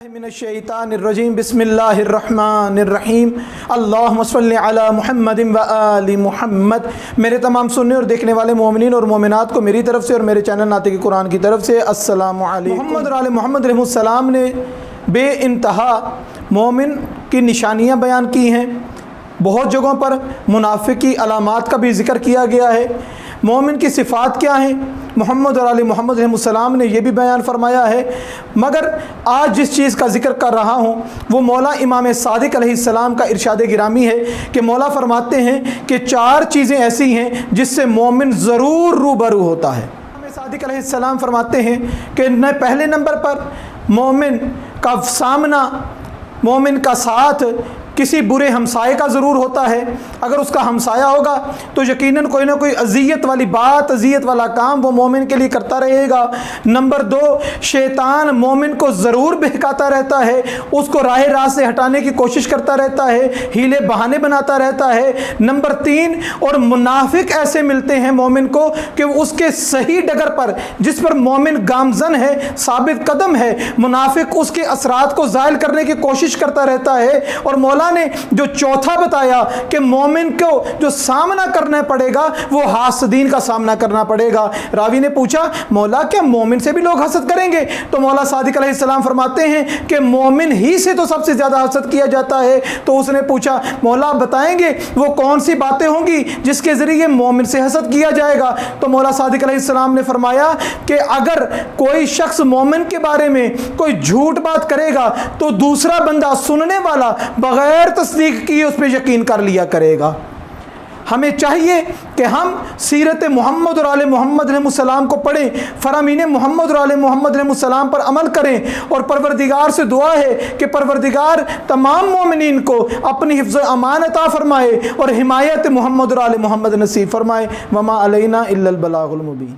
मिनश्शैतानिर्रजीम बिस्मिल्लाहिर्रहमानिर्रहीम अल्लाहुम्मा सल्लि अला मुहम्मदिन व आलि मुहम्मद। मेरे तमाम सुनने और देखने वाले मोमिनीन और मोमिनात को मेरी तरफ से और मेरे चैनल नातिक़ कुरान की तरफ से अस्सलामु अलैकुम। मोहम्मद और आले मोहम्मद अलैहिस्सलाम ने बेइंतहा मोमिन की निशानियाँ बयान की हैं। बहुत जगहों पर मुनाफिक की अलामात का भी ज़िक्र किया गया है। मोमिन की सिफ़ात क्या हैं, मोहम्मद और आले मोहम्मद अलैहिस्सलाम ने यह भी बयान फरमाया है। मगर आज जिस चीज़ का ज़िक्र कर रहा हूँ वो मौला इमाम सादिक अलैहिस्सलाम का इरशाद गिरामी है कि मौला फरमाते हैं कि चार चीज़ें ऐसी हैं जिससे मोमिन ज़रूर रूबरू होता है। इमाम सादिक अलैहिस्सलाम फरमाते हैं कि न पहले नंबर पर मोमिन का सामना, मोमिन का साथ किसी बुरे हमसाये का ज़रूर होता है। अगर उसका हमसाया होगा तो यकीनन कोई ना कोई अज़ियत वाली बात, अज़ियत वाला काम वो मोमिन के लिए करता रहेगा। नंबर दो, शैतान मोमिन को ज़रूर बहकाता रहता है, उसको राह राह से हटाने की कोशिश करता रहता है, हीले बहाने बनाता रहता है। नंबर तीन, और मुनाफिक ऐसे मिलते हैं मोमिन को कि उसके सही डगर पर, जिस पर मोमिन गामजन है, साबित कदम है, मुनाफिक उसके असरात को ज़ायल करने की कोशिश करता रहता है। और मौला ने जो चौथा बताया कि मोमिन को जो सामना करना पड़ेगा वो हासदीन का सामना करना पड़ेगा। रावी ने पूछा, मौला क्या मोमिन से भी लोग हसद करेंगे? तो मौला सादिक अलैहिस्सलाम फरमाते हैं कि मोमिन ही से तो सबसे ज्यादा हसद किया जाता है। तो उसने पूछा, मौला बताएंगे वो कौन सी बातें होंगी जिसके जरिए मोमिन से हसद किया जाएगा? तो मौला सादिक अलैहिस्सलाम ने फरमाया कि अगर कोई शख्स मोमिन के बारे में कोई झूठ बात करेगा तो दूसरा बंदा सुनने वाला बगैर तस्दीक किए उस पर यकीन कर लिया करेगा। हमें चाहिए कि हम सीरत मोहम्मद और आले मोहम्मद अलैहिस्सलाम को पढ़ें, फरामीन मोहम्मद और आले मोहम्मद अलैहिस्सलाम पर अमल करें। और परवरदिगार से दुआ है कि परवरदिगार तमाम मोमिनीन को अपनी हिफ्ज़ अमान अता फरमाए और हिमायत मोहम्मद और आले मोहम्मद नसीब फरमाए। वमा अलैना इल्लल बलागुल मुबीन।